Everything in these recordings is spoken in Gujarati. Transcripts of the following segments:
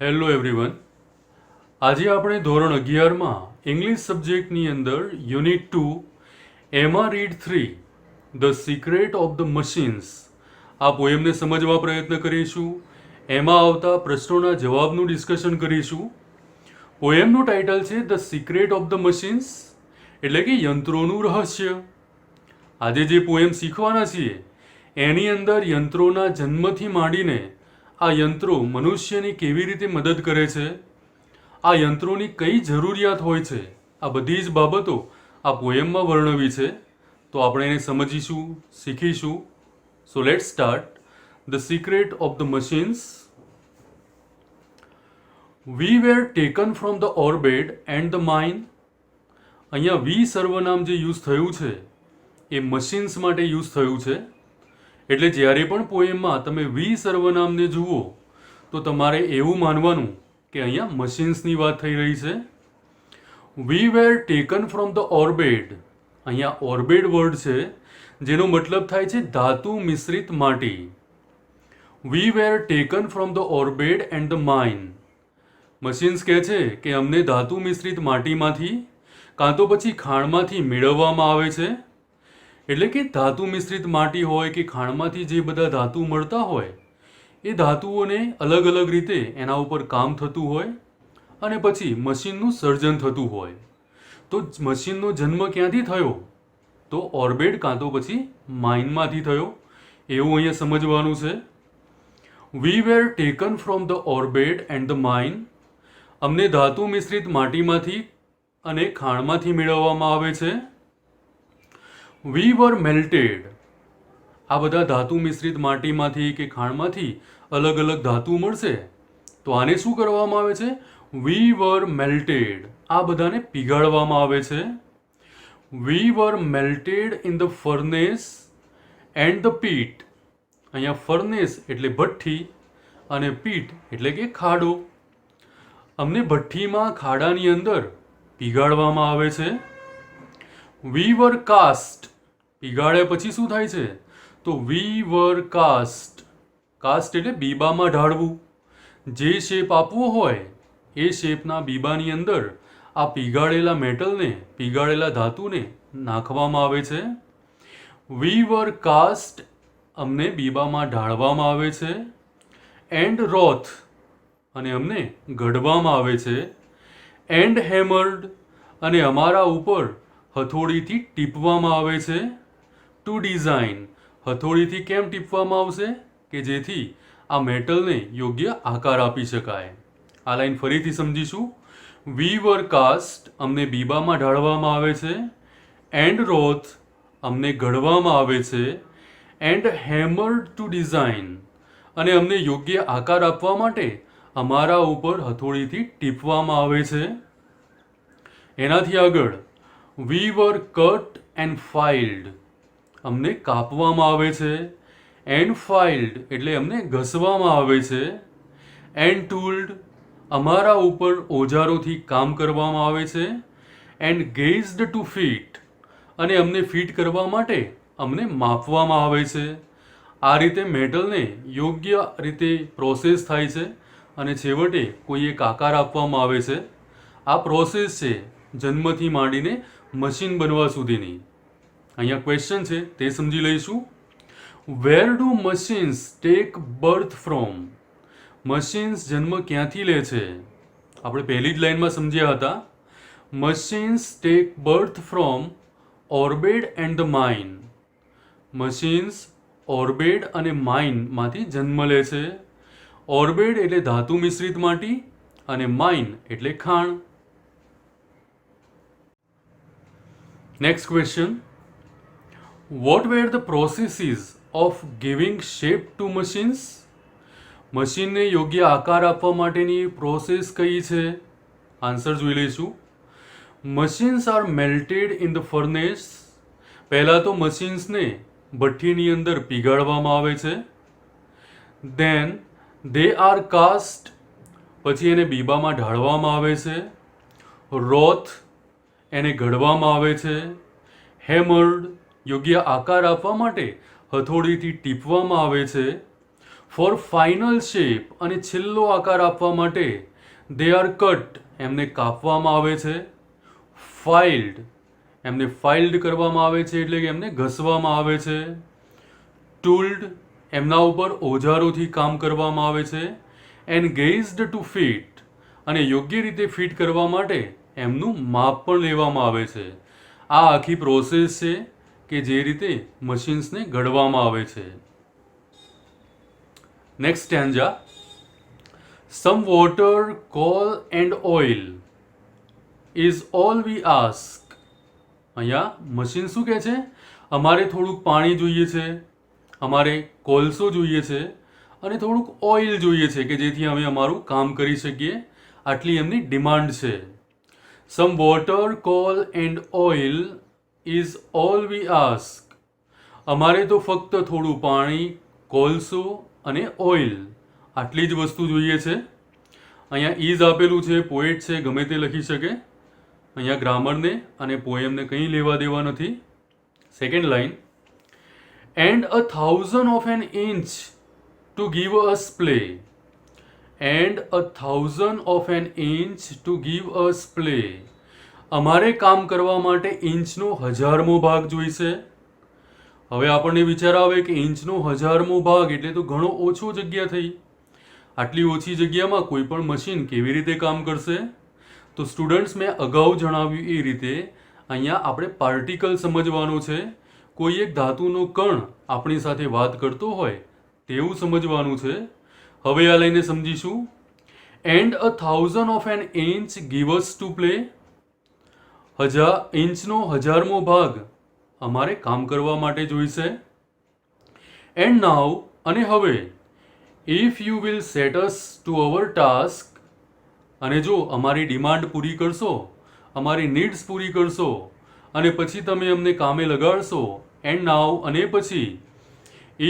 Hello everyone. આજે આપણે ધોરણ 11માં ઇંગ્લિશ સબ્જેક્ટની અંદર યુનિટ 2 એમાં read 3 the secret of the machines આ પોએમને સમજવા પ્રયત્ન કરીશું. એમાં આવતા પ્રશ્નોના જવાબનું ડિસ્કશન કરીશું. પોએમનું ટાઇટલ છે the secret of the machines, એટલે કે યંત્રોનું રહસ્ય. આજે જે પોએમ શીખવાના છીએ એની અંદર યંત્રોના જન્મથી માંડીને આ યંત્રો મનુષ્યની કેવી રીતે મદદ કરે છે, આ યંત્રોની કઈ જરૂરિયાત હોય છે, આ બધી જ બાબતો આ પોએમમાં વર્ણવી છે. તો આપણે એને સમજીશું, શીખીશું. So let's start. The secret of the machines. We were taken from the orbit and the mine. અહીંયા વી સર્વનામ જે યુઝ થયું છે એ મશીન્સ માટે યુઝ થયું છે. એટલે જ્યારે પણ પોએમમાં તમે વી સર્વનામને જુઓ તો તમારે એવું માનવાનું કે અહીંયા મશીન્સની વાત થઈ રહી છે. We were taken from the ore bed. અહીંયા ઓર્બિટ વર્ડ છે જેનો મતલબ થાય છે ધાતુ મિશ્રિત માટી. We were taken from the orbit and the mine. Machines કહે છે કે અમને ધાતુ મિશ્રિત માટીમાંથી કાં તો પછી ખાણમાંથી મેળવવામાં આવે છે. એટલે કે ધાતુ મિશ્રિત માટી હોય કે ખાણમાંથી જે બધા ધાતુ મળતા હોય એ ધાતુઓને અલગ અલગ રીતે એના ઉપર કામ થતું હોય અને પછી મશીનનું સર્જન થતું હોય. તો મશીનનો જન્મ ક્યાંથી થયો? તો ઓર્બિટ કાં તો પછી માઇનમાંથી થયો, એવું અહીંયા સમજવાનું છે. We were taken from the orbit and the mine. અમને ધાતુ મિશ્રિત માટીમાંથી અને ખાણમાંથી મેળવવામાં આવે છે. We were melted. આ બધા ધાતુ મિશ્રિત માટીમાંથી કે ખાણમાંથી અલગ અલગ ધાતુ મળશે તો આને શું કરવામાં આવે છે? We were melted. આ બધાને પીગાળવામાં આવે છે. We were melted in the furnace and the pit. અહીંયા ફર્નેસ એટલે ભઠ્ઠી અને પીટ એટલે કે ખાડો. અમને ભઠ્ઠીમાં ખાડાની અંદર પીગાળવામાં આવે છે. We were cast. પીગાળ્યા પછી શું થાય છે? તો વી વર કાસ્ટ. કાસ્ટ એટલે બીબામાં ઢાળવું. જે શેપ આપવો હોય એ શેપના બીબાની અંદર આ પીગાળેલા મેટલને, પીગાળેલા ધાતુને નાખવામાં આવે છે. We were cast. અમને બીબામાં ઢાળવામાં આવે છે. And Roth. અને અમને ઘડવામાં આવે છે. એન્ડ હેમર્ડ. અને અમારા ઉપર હથોડીથી ટીપવામાં આવે છે. Two design. હથોડીથી કેમ ટીપવામાં આવશે? કે જેથી આ મેટલને યોગ્ય આકાર આપી શકાય. આ લાઈન ફરીથી સમજીશું. We were cast. અમને બીબામાં ઢાળવામાં આવે છે. And wrought. અમને ઘડવામાં આવે છે. And hammered to design. અને અમને યોગ્ય આકાર આપવા માટે અમારા ઉપર હથોડીથી ટીપવામાં આવે છે. એનાથી આગળ વી વર કટ એન્ડ ફાઇલ્ડ. અમને કાપવામાં આવે છે. એન્ડ ફાઇલ્ડ એટલે અમને ઘસવામાં આવે છે. And tooled. અમારા ઉપર ઓજારોથી કામ કરવામાં આવે છે. And gauged to fit. અને અમને ફિટ કરવા માટે અમને માપવામાં આવે છે. આ રીતે મેટલને યોગ્ય રીતે પ્રોસેસ થાય છે અને છેવટે કોઈ એક આકાર આપવામાં આવે છે. આ પ્રોસેસ છે જન્મથી માંડીને મશીન બનવા સુધીની. અહીંયા ક્વેશ્ચન છે તે સમજી લઈશું. Where do machines take birth from. Machines જન્મ ક્યાંથી લે છે? આપણે પહેલી જ લાઈનમાં સમજ્યા હતા. Machines take birth from orbit and the mine. Machines orbit અને માઇનમાંથી જન્મ લે છે. ઓર્બિટ એટલે ધાતુ મિશ્રિત માટી અને માઇન એટલે ખાણ. Next question. What were the processes of giving shape to machines. મશીનને યોગ્ય આકાર આપવા માટેની પ્રોસેસ કઈ છે? આન્સર જોઈ લઈશું. Machines are melted in the furnace. પહેલાં તો મશીન્સને ભઠ્ઠીની અંદર પીગાળવામાં આવે છે. Then they are cast. પછી એને બીબામાં ઢાળવામાં આવે છે. રોથ. એને ઘડવામાં આવે છે. હેમર્ડ. યોગ્ય આકાર આપવા માટે હથોડીથી ટીપવામાં આવે છે. ફોર ફાઇનલ શેપ, અને છેલ્લો આકાર આપવા માટે દે આર કટ, એમને કાપવામાં આવે છે. ફાઇલ્ડ, એમને ફાઇલ્ડ કરવામાં આવે છે એટલે કે એમને ઘસવામાં આવે છે. ટૂલ્ડ, એમના ઉપર ઓજારોથી કામ કરવામાં આવે છે. એન્ગેજ્ડ ટુ ફિટ, અને યોગ્ય રીતે ફિટ કરવા માટે એમનું માપ પણ લેવામાં આવે છે. આ આખી પ્રોસેસ છે કે જે રીતે મશીન્સને ઘડવામાં આવે છે. Next stanza. Sum water, coal and oil is all we ask. અહીંયા મશીન શું કહે છે? અમારે થોડુંક પાણી જોઈએ છે, અમારે કોલસો જોઈએ છે, અને થોડુંક ઓઇલ જોઈએ છે કે જેથી અમે અમારું કામ કરી શકીએ. આટલી એમની ડિમાન્ડ છે. સમ water, coal and oil is all we ask. અમારે તો ફક્ત થોડું પાણી, કોલસો અને ઓઇલ, આટલી જ વસ્તુ જોઈએ છે. અહીંયા ઇઝ આપેલું છે, પોએટ છે, ગમે તે લખી શકે. અહીંયા ગ્રામરને અને પોએમને કંઈ લેવા દેવા નથી. Second line. And a 1000 of an inch to give us play. And a 1000 of an inch to give us play. અમારે કામ કરવા માટે ઇંચનો 1000મો ભાગ જોઈશે. હવે આપણને વિચાર આવે કે ઇંચનો 1000મો ભાગ એટલે તો ઘણો ઓછો જગ્યા થઈ. આટલી ઓછી જગ્યામાં કોઈ પણ મશીન કેવી રીતે કામ કરશે? તો સ્ટુડન્ટ્સ, મેં અગાઉ જણાવ્યું એ રીતે અહીંયા આપણે પાર્ટિકલ સમજવાનો છે. કોઈ એક ધાતુનો કણ આપણી સાથે વાત કરતો હોય તેવું સમજવાનું છે. હવે આ લઈને સમજીશું. And a 1000 of an inch give us to play. ઇંચનો 1000મો ભાગ અમારે કામ કરવા માટે જોઈશે. એન્ડ નાઉ, અને હવે, if you will set us to our task, અને જો અમારી ડિમાન્ડ પૂરી કરશો, અમારી નીડ્સ પૂરી કરશો, અને પછી તમે અમને કામે લગાડશો. એન્ડ નાઉ, અને પછી,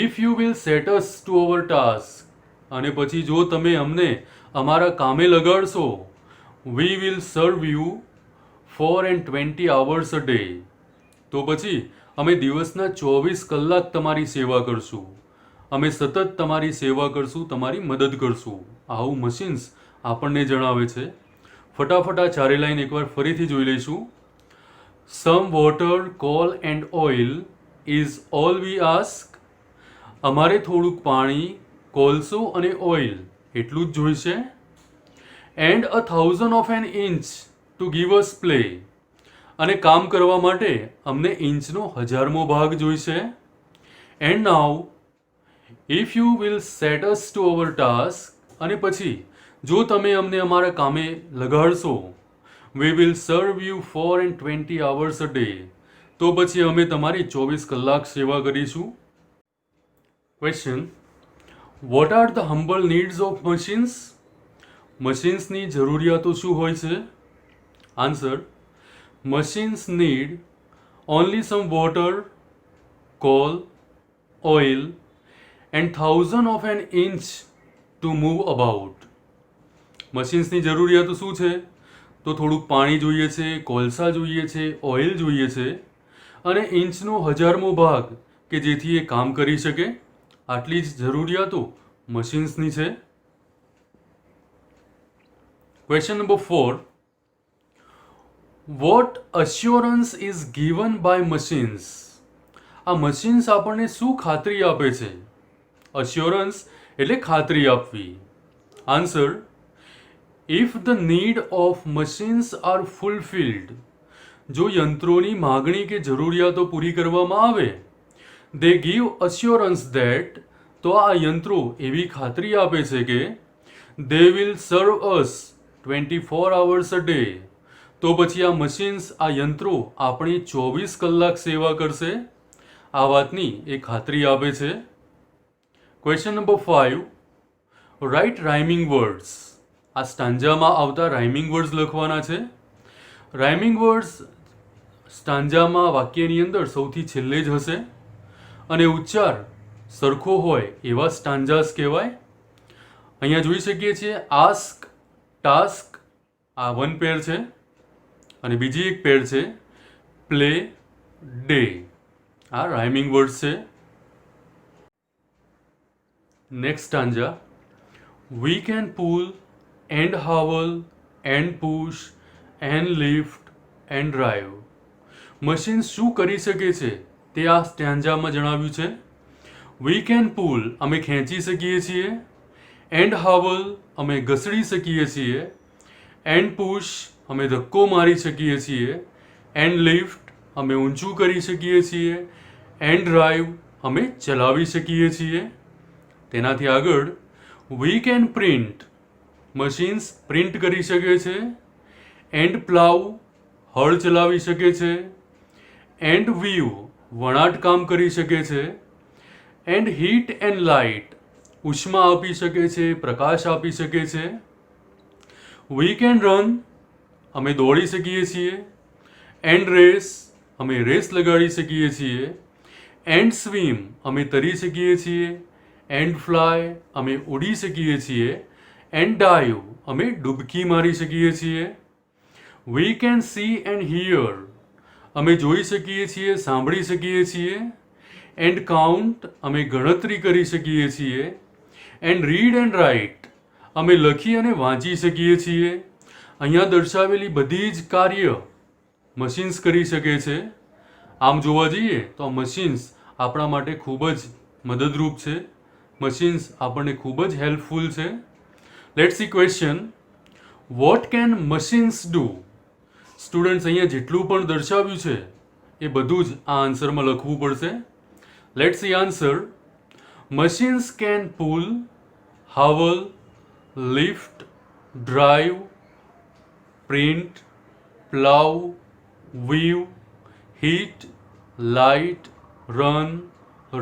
if you will set us to our task, અને પછી જો તમે અમને અમારા કામે લગાડશો, we will serve you 4 and 20 hours a day. તો પછી અમે દિવસના 24 કલાક તમારી સેવા કરશું. અમે સતત તમારી સેવા કરશું, તમારી મદદ કરશું. આવું મશીન્સ આપણને જણાવે છે. ફટાફટ આ ચારે લાઈન એકવાર ફરીથી જોઈ લઈશું. Some water, coal and oil is all we ask. અમારે થોડુંક પાણી, કોલસો અને ઓઇલ એટલું જ જોઈશે. And a 1000 of an inch to give us play. અને કામ કરવા માટે અમને ઇંચનો 1000મો ભાગ જોઈશે. And now, if you will set us to our task, અને પછી જો તમે અમને અમારા કામે લગાડશો, we will serve you 4 and 20 hours a day. તો પછી અમે તમારી 24 કલાક સેવા કરીશું. Question. What are the humble needs of machines? મશીન્સની જરૂરિયાતો શું હોય છે? Answer. Machines need only some water, coal, oil and 1000 of an inch to move about. મશીન્સની જરૂરિયાતો શું છે? તો થોડુંક પાણી જોઈએ છે, કોલસા જોઈએ છે, ઓઇલ જોઈએ છે, અને ઇંચનો 1000મો ભાગ કે જેથી એ કામ કરી શકે. આટલી જ જરૂરિયાતો મશીન્સની છે. Question number 4. What assurance is given by machines? આ મશીન્સ આપણને શું ખાતરી આપે છે? અશ્યોરન્સ એટલે ખાતરી આપવી. Answer. If the need of machines are fulfilled. જો યંત્રોની માગણી કે જરૂરિયાતો પૂરી કરવામાં આવે, દે ગીવ અશ્યોરન્સ ધેટ, તો આ યંત્રો એવી ખાતરી આપે છે કે they will serve us 24 hours a day. તો પછી આ મશીન્સ, આ યંત્રો આપણી 24 કલાક સેવા કરશે. આ વાતની એ ખાતરી આપે છે. Question number 5. Write rhyming words. આ સ્ટાન્જામાં આવતા રાઇમિંગ વર્ડ્સ લખવાના છે. રાઇમિંગ વર્ડ્સ સ્ટાન્જામાં, વાક્યની અંદર સૌથી છેલ્લે જ હશે, અને ઉચ્ચાર સરખો હોય એવા સ્ટાન્જાસ કહેવાય. અહીંયા જોઈ શકીએ છીએ આસ્ક, ટાસ્ક, આ વન પેર છે, અને બીજી એક પેર છે પ્લે, ડે. આ રાઇમિંગ વર્ડ્સ છે. Next stanza. We can pull and howl and push and lift and drive. Machine શું કરી શકે છે તે આ સ્ટેન્જામાં જણાવ્યું છે. વી કેન પુલ અમે ખેંચી શકીએ છીએ, એન્ડ હાવલ અમે ઘસડી શકીએ છીએ, એન્ડ પુશ અમે ધક્કો મારી શકીએ છીએ, એન્ડ લિફ્ટ અમે ઊંચું કરી શકીએ છીએ, એન્ડ ડ્રાઈવ અમે ચલાવી શકીએ છીએ. તેનાથી આગળ we can print machines print કરી શકે છે, એન્ડ પ્લાવ હળ ચલાવી શકે છે, એન્ડ વીવ વણાટ કામ કરી શકે છે, એન્ડ હીટ એન્ડ લાઇટ ઉષ્મા આપી શકે છે, પ્રકાશ આપી શકે છે. વી કેન રન અમે દોડી શકીએ છીએ, એન્ડ રેસ અમે રેસ લગાડી શકીએ છીએ, એન્ડ સ્વિમ અમે તરી શકીએ છીએ, એન્ડ ફ્લાય અમે ઉડી શકીએ છીએ, એન્ડ ડાઈવ અમે ડૂબકી મારી શકીએ છીએ. We can see and here અમે જોઈ શકીએ છીએ, સાંભળી શકીએ છીએ, એન્ડ કાઉન્ટ અમે ગણતરી કરી શકીએ છીએ, એન્ડ રીડ એન્ડ રાઇટ અમે લખી અને વાંચી શકીએ છીએ. અહીંયા દર્શાવેલી બધી જ કાર્ય મશીન્સ કરી શકે છે. આમ જોવા જઈએ તો આ મશીન્સ આપણા માટે ખૂબ જ મદદરૂપ છે. મશીન્સ આપણને ખૂબ જ હેલ્પફુલ છે. Let's see question. What can machines do? Students અહીંયા જેટલું પણ દર્શાવ્યું છે એ બધું જ આ આન્સરમાં લખવું પડશે. Let's see answer. Machines can pull, haul, lift, drive, print, plough, weave, heat, light, run,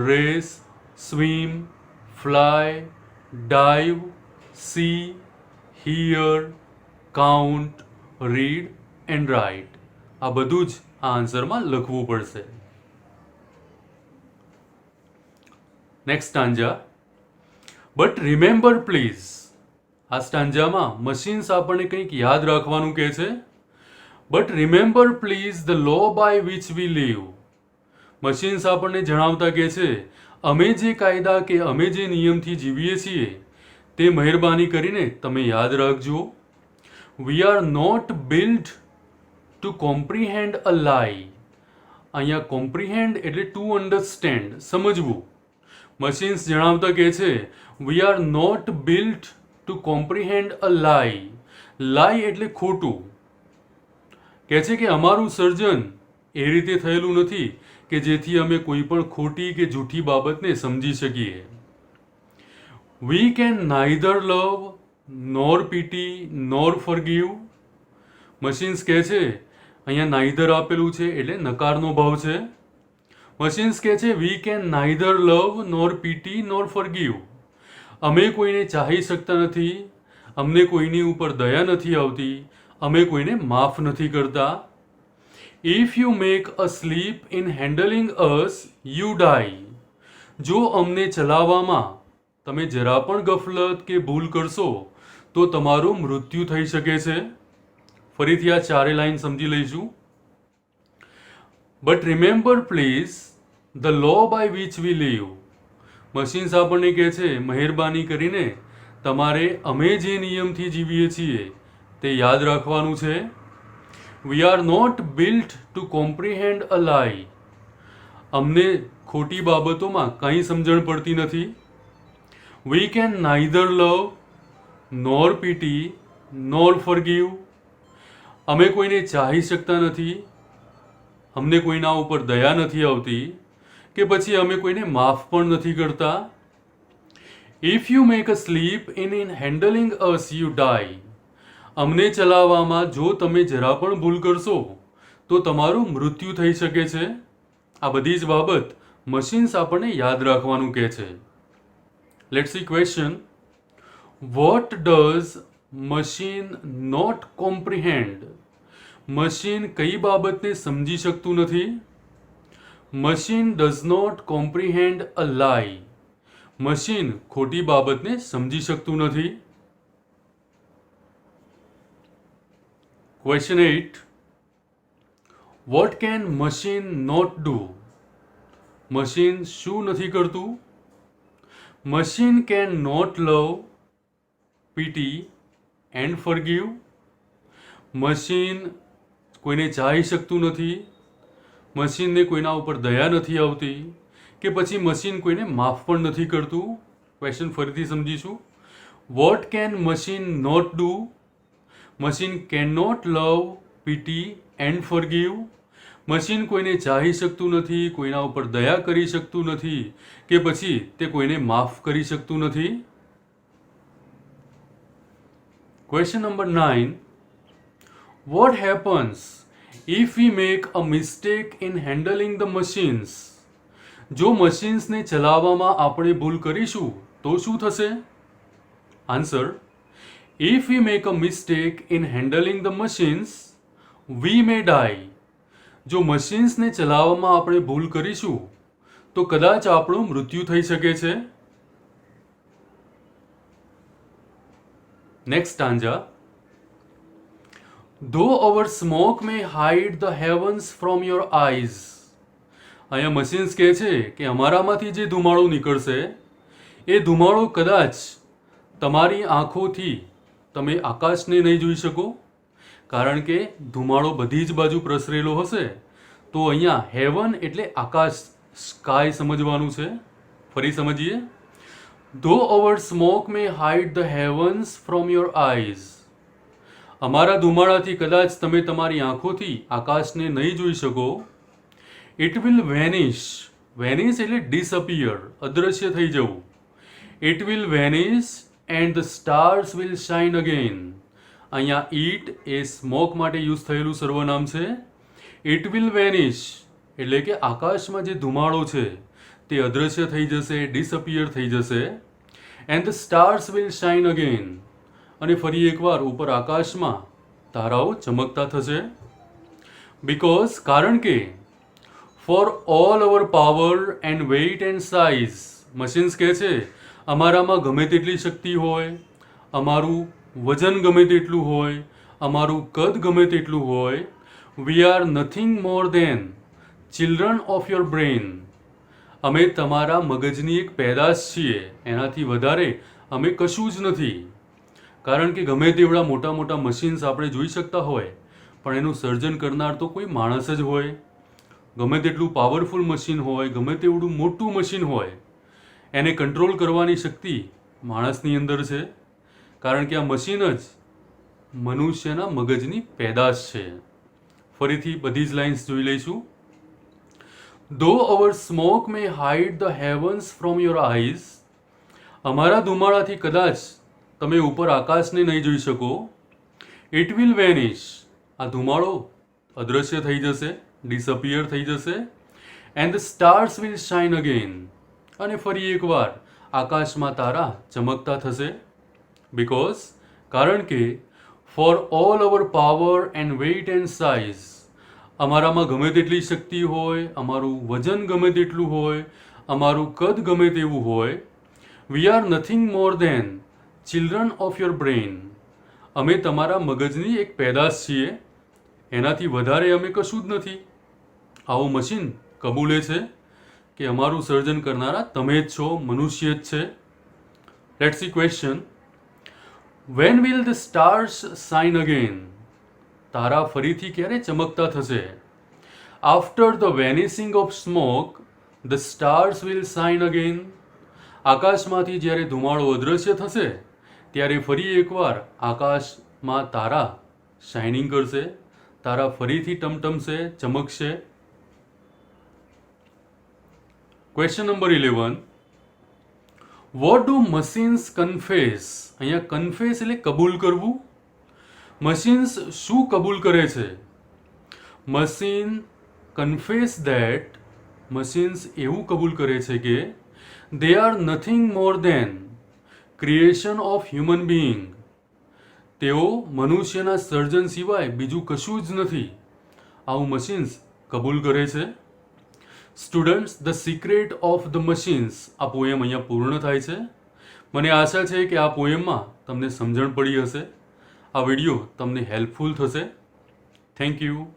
race, swim, fly, dive, see, hear, count, read and write. આ બધું જ આ આન્સરમાં લખવું પડશે. Next stanza. But remember please. આ સ્ટાન્જામાં મશીન્સ આપણને કંઈક યાદ રાખવાનું કહે છે. But remember please the law by which we live. Machines આપણને જણાવતા કહે છે અમે જે કાયદા કે અમે જે નિયમથી જીવીએ છીએ તે મહેરબાની કરીને તમે યાદ રાખજો. We are not build to comprehend a lie. અહીંયા કોમ્પ્રિહેન્ડ એટલે ટુ અન્ડરસ્ટેન્ડ, સમજવું. મશીન્સ જણાવતા કહે છે we are not build to comprehend a lie. Lie એટલે ખોટું. કહે છે કે અમારું સર્જન એ રીતે થયેલું નથી કે જેથી અમે કોઈ પણ ખોટી કે જૂઠી બાબતને સમજી શકીએ. We can neither love nor pity nor forgive. Machines કહે છે અહીંયા નાઈધર આપેલું છે એટલે નકારનો ભાવ છે. મશીન્સ કહે છે we can neither love nor pity nor forgive. અમે કોઈને ચાહી શકતા નથી, અમને કોઈની ઉપર દયા નથી આવતી, અમે કોઈને માફ નથી કરતા. If you make a slip in handling us you die. જો અમને ચલાવવામાં તમે જરા પણ ગફલત કે ભૂલ કરશો તો તમારું મૃત્યુ થઈ શકે છે. ફરીથી આ ચારે લાઈન સમજી લઈશું. But remember please the law by which we live. Machines આપણને કહે છે મહેરબાની કરીને તમારે અમે જે નિયમથી જીવીએ છીએ તે યાદ રાખવાનું છે. We are not built to comprehend a lie. અમને ખોટી બાબતોમાં કંઈ સમજણ પડતી નથી. We can neither love nor pity nor forgive. અમે કોઈને ચાહી શકતા નથી, અમને કોઈના ઉપર દયા નથી આવતી કે પછી અમે કોઈને માફ પણ નથી કરતા. If you make a slip in handling us you die. અમને ચલાવવામાં જો તમે જરા પણ ભૂલ કરશો તો તમારું મૃત્યુ થઈ શકે છે. આ બધી જ બાબત મશીન્સ આપણને યાદ રાખવાનું કહે છે. Let's see question. What does machine not comprehend. Machine કઈ બાબતને સમજી શકતું નથી? Machine does not comprehend a lie. Machine ખોટી બાબતને સમજી શકતું નથી. Question 8. What can machine not do. Machine શું નથી કરતું? Machine can not love, pity and forgive. Machine કોઈને ચાહી શકતું નથી, મશીનને કોઈના ઉપર દયા નથી આવતી, કે પછી મશીન કોઈને માફ પણ નથી કરતું. ક્વેશ્ચન ફરીથી સમજીશું. What can machine not do? Machine can not love, pity and forgive. Machine કોઈને ચાહી શકતું નથી, કોઈના ઉપર દયા કરી શકતું નથી, કે પછી તે કોઈને માફ કરી શકતું નથી. Question number 9. What happens if we make a mistake in handling the machines? જો મશીન્સને ચલાવવામાં આપણે ભૂલ કરીશું તો શું થશે? Answer: if we make a mistake in handling the machines, we may die. જો મશીન્સને ચલાવવામાં આપણે ભૂલ કરીશું તો કદાચ આપણું મૃત્યુ થઈ શકે છે. Next stanza. Though our smoke may hide the heavens from your eyes. અહીંયા મશીન્સ કહે છે કે અમારામાંથી જે ધુમાડો નીકળશે એ ધુમાડો કદાચ તમારી આંખોથી તમે આકાશને નહીં જોઈ શકો, કારણ કે ધુમાડો બધી જ બાજુ પ્રસરેલો હશે. તો અહીંયા હેવન એટલે આકાશ, સ્કાય સમજવાનું છે. ફરી સમજીએ. Though our smoke may hide the heavens from your eyes. અમારા ધુમાડાથી કદાચ તમે તમારી આંખોથી આકાશને નહીં જોઈ શકો. It will vanish. વેનિશ એટલે ડિસઅપિયર, અદૃશ્ય થઈ જવું. It will vanish and the stars will shine again. અહીંયા ઇટ એ સ્મોક માટે યુઝ થયેલું સર્વનામ છે. ઇટ વિલ વેનિશ એટલે કે આકાશમાં જે ધુમાડો છે તે અદૃશ્ય થઈ જશે, ડિસઅપિયર થઈ જશે. And the stars will shine again. અને ફરી એકવાર ઉપર આકાશમાં તારાઓ ચમકતા થશે. બીકોઝ કારણ કે for all our power and weight and size. Machines કહે છે અમારામાં ગમે તેટલી શક્તિ હોય, અમારું વજન ગમે તેટલું હોય, અમારું કદ ગમે તેટલું હોય, we are nothing more than children of your brain. અમે તમારા મગજની એક પેદાશ છીએ, એનાથી વધારે અમે કશું જ નથી. કારણ કે ગમે તેવડા મોટા મોટા મશીન્સ આપણે જોઈ શકતા હોય, પણ એનું સર્જન કરનાર તો કોઈ માણસ જ હોય. ગમે તેટલું પાવરફુલ મશીન હોય, ગમે તેવડું મોટું મશીન હોય, એને કંટ્રોલ કરવાની શક્તિ માણસની અંદર છે, કારણ કે આ મશીન જ મનુષ્યના મગજની પેદાશ છે. ફરીથી બધી જ લાઇન્સ જોઈ લઈશું. Though our smoke may hide the heavens from your eyes. અમારા ધુમાડાથી કદાચ તમે ઉપર આકાશને નહીં જોઈ શકો. It will vanish. આ ધુમાડો અદૃશ્ય થઈ જશે, ડિસઅપિયર થઈ જશે. And the stars will shine again. અને ફરી એકવાર આકાશમાં તારા ચમકતા થશે. બીકોઝ કારણ કે for all our power and weight and size. અમારામાં ગમે તેટલી શક્તિ હોય, અમારું વજન ગમે તેટલું હોય, અમારું કદ ગમે તેવું હોય, we are nothing more than children of your brain. અમે તમારા મગજની એક પેદાશ છીએ, એનાથી વધારે અમે કશું જ નથી. આવું મશીન કબૂલે છે કે અમારું સર્જન કરનારા તમે જ છો, મનુષ્ય જ છે. Let's see question. When will the stars shine again. તારા ફરીથી ક્યારે ચમકતા થશે? After the vanishing of smoke the stars will shine again. આકાશમાંથી જ્યારે ધુમાડો અદૃશ્ય થશે ત્યારે ફરી એકવાર આકાશમાં તારા શાઇનિંગ કરશે, તારા ફરીથી ટમટમશે, ચમકશે. Question number 11. What do machines confess? અહીંયા કન્ફેસ એટલે કબૂલ કરવું. મશીન્સ શું કબૂલ કરે છે? Machine confess that. મશીન્સ એવું કબૂલ કરે છે કે they are nothing more than creation of human being. તેઓ મનુષ્યના સર્જન સિવાય બીજું કશું જ નથી. આવું મશીન્સ કબૂલ કરે છે. Students, the secret of the machines. આ પોએમ અહીંયા પૂર્ણ થાય છે. મને આશા છે કે આ પોએમમાં તમને સમજણ પડી હશે. આ વિડીયો તમને હેલ્પફુલ થશે. Thank you.